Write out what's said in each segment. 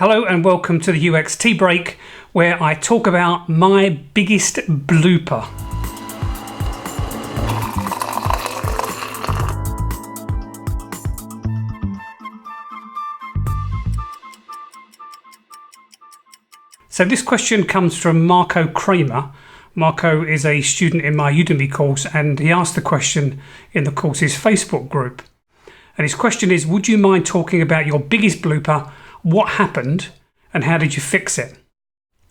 Hello and welcome to the UX Tea Break, where I talk about my biggest blooper. So this question comes from Marco Kramer. Marco is a student in my Udemy course, and he asked the question in the course's Facebook group. And his question is, would you mind talking about your biggest blooper, what happened, and how did you fix it?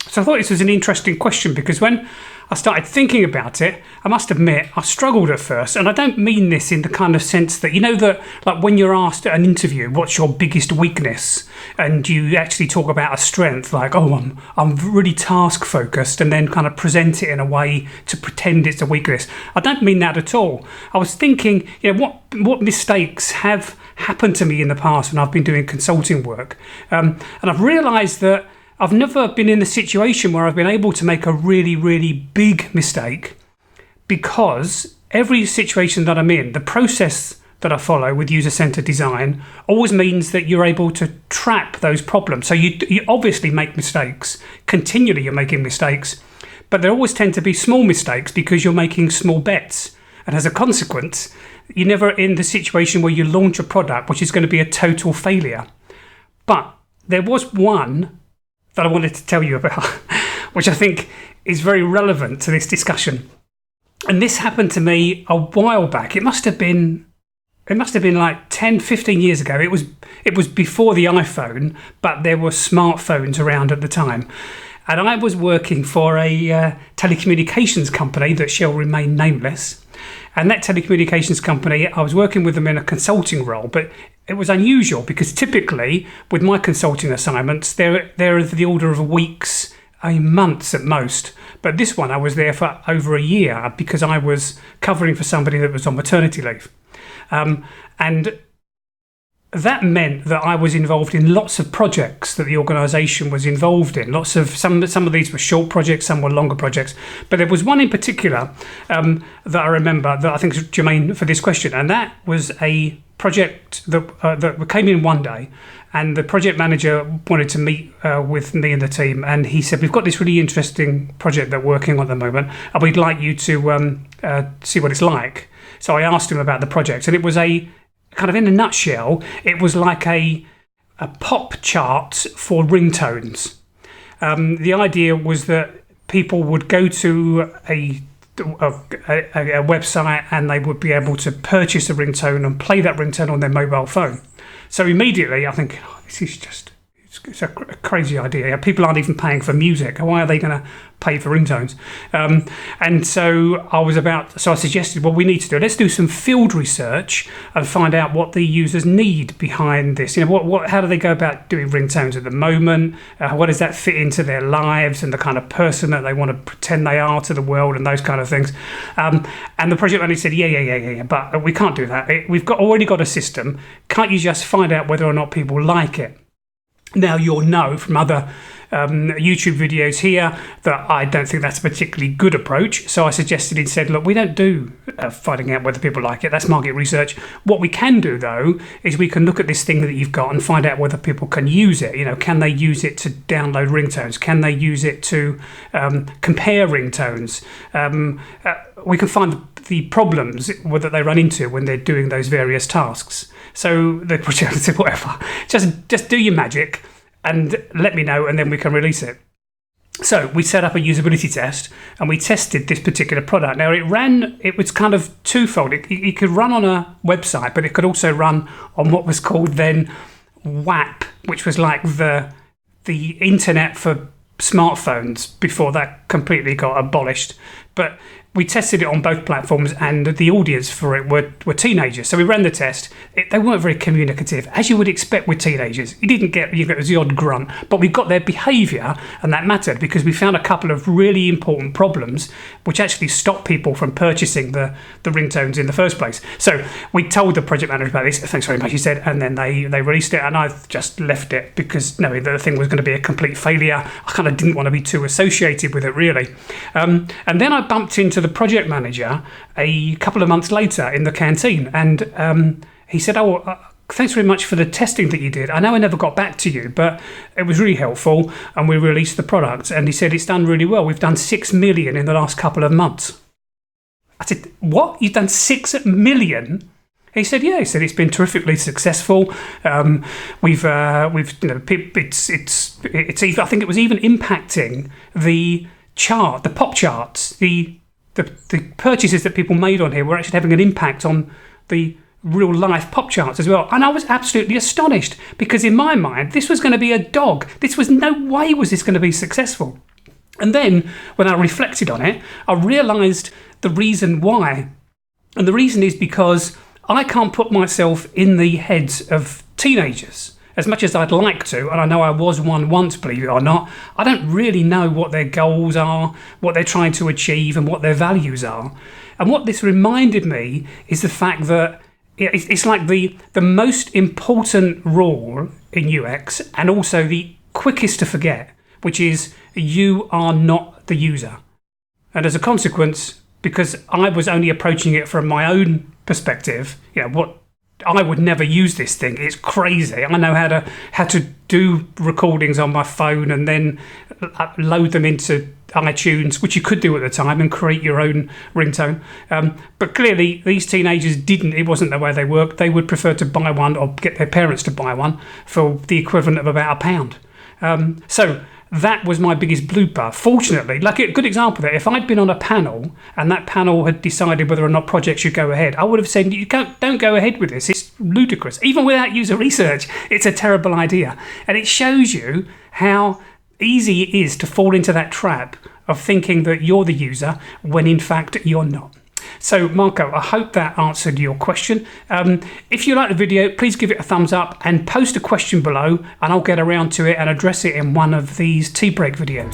So I thought this was an interesting question because when I started thinking about it, I must admit I struggled at first, and I don't mean this in the kind of sense that, that like when you're asked at an interview, what's your biggest weakness? And you actually talk about a strength like, I'm really task focused, and then kind of present it in a way to pretend it's a weakness. I don't mean that at all. I was thinking, what mistakes have happened to me in the past when I've been doing consulting work. And I've realized that I've never been in a situation where I've been able to make a really, really big mistake, because every situation that I'm in, the process that I follow with user-centered design always means that you're able to trap those problems. So you obviously make mistakes. Continually you're making mistakes, but there always tend to be small mistakes because you're making small bets. And as a consequence, you're never in the situation where you launch a product which is going to be a total failure. But there was one that I wanted to tell you about, which I think is very relevant to this discussion. And this happened to me a while back. It must have been like 10, 15 years ago. It was before the iPhone, but there were smartphones around at the time. And I was working for a telecommunications company that shall remain nameless. And that telecommunications company, I was working with them in a consulting role, but it was unusual because typically with my consulting assignments, they're the order of weeks, months at most. But this one, I was there for over a year because I was covering for somebody that was on maternity leave. And that meant that I was involved in lots of projects that the organisation was involved in. Some of these were short projects, some were longer projects. But there was one in particular that I remember that I think is germane for this question, and that was a project that came in one day, and the project manager wanted to meet with me and the team, and he said, we've got this really interesting project that we're working on at the moment, and we'd like you to see what it's like. So I asked him about the project, and it was a kind of, in a nutshell, it was like a pop chart for ringtones. The idea was that people would go to a website and they would be able to purchase a ringtone and play that ringtone on their mobile phone. So immediately I think, this is just, it's a crazy idea. People aren't even paying for music. Why are they going to pay for ringtones? And so I suggested, well, we need to let's do some field research and find out what the users need behind this. How do they go about doing ringtones at the moment? What does that fit into their lives and the kind of person that they want to pretend they are to the world and those kind of things? And the project manager said, yeah, but we can't do that. We've already got a system. Can't you just find out whether or not people like it? Now, you'll know from other YouTube videos here that I don't think that's a particularly good approach. So I suggested instead, look, we don't do finding out whether people like it. That's market research. What we can do, though, is we can look at this thing that you've got and find out whether people can use it. Can they use it to download ringtones? Can they use it to compare ringtones? We can find the problems that they run into when they're doing those various tasks. So the project said, whatever, just do your magic and let me know, and then we can release it. So we set up a usability test and we tested this particular product. Now it was kind of twofold. It could run on a website, but it could also run on what was called then WAP, which was like the internet for smartphones before that completely got abolished. But we tested it on both platforms, and the audience for it were teenagers. So we ran the test. They weren't very communicative, as you would expect with teenagers. You get the odd grunt, but we got their behaviour, and that mattered because we found a couple of really important problems which actually stopped people from purchasing the ringtones in the first place. So we told the project manager about this. Thanks very much, he said, and then they released it, and I just left it because knowing that the thing was going to be a complete failure, I kind of didn't want to be too associated with it, really. And then I bumped into the project manager a couple of months later in the canteen, and he said, thanks very much for the testing that you did. I know I never got back to you, but it was really helpful, and we released the product." And he said, "It's done really well. We've done 6 million in the last couple of months." I said, "What? You've done 6 million?" He said, "Yeah." He said, "It's been terrifically successful. We've it's even, I think it was even impacting the pop charts, the purchases that people made on here were actually having an impact on the real life pop charts as well." And I was absolutely astonished, because in my mind, this was going to be a dog. This was no way was this going to be successful. And then when I reflected on it, I realized the reason why. And the reason is because I can't put myself in the heads of teenagers as much as I'd like to, and I know I was one once, believe it or not. I don't really know what their goals are, what they're trying to achieve, and what their values are. And what this reminded me is the fact that it's like the most important rule in UX, and also the quickest to forget, which is you are not the user. And as a consequence, because I was only approaching it from my own perspective, what I would never use this thing. It's crazy. I know how to do recordings on my phone and then load them into iTunes, which you could do at the time, and create your own ringtone. But clearly, these teenagers didn't. It wasn't the way they worked. They would prefer to buy one or get their parents to buy one for the equivalent of about £1. So that was my biggest blooper. Fortunately, like a good example there, if I'd been on a panel and that panel had decided whether or not projects should go ahead, I would have said, don't go ahead with this. It's ludicrous. Even without user research, it's a terrible idea. And it shows you how easy it is to fall into that trap of thinking that you're the user when in fact you're not. So Marco, I hope that answered your question. If you like the video, please give it a thumbs up and post a question below, and I'll get around to it and address it in one of these tea break videos.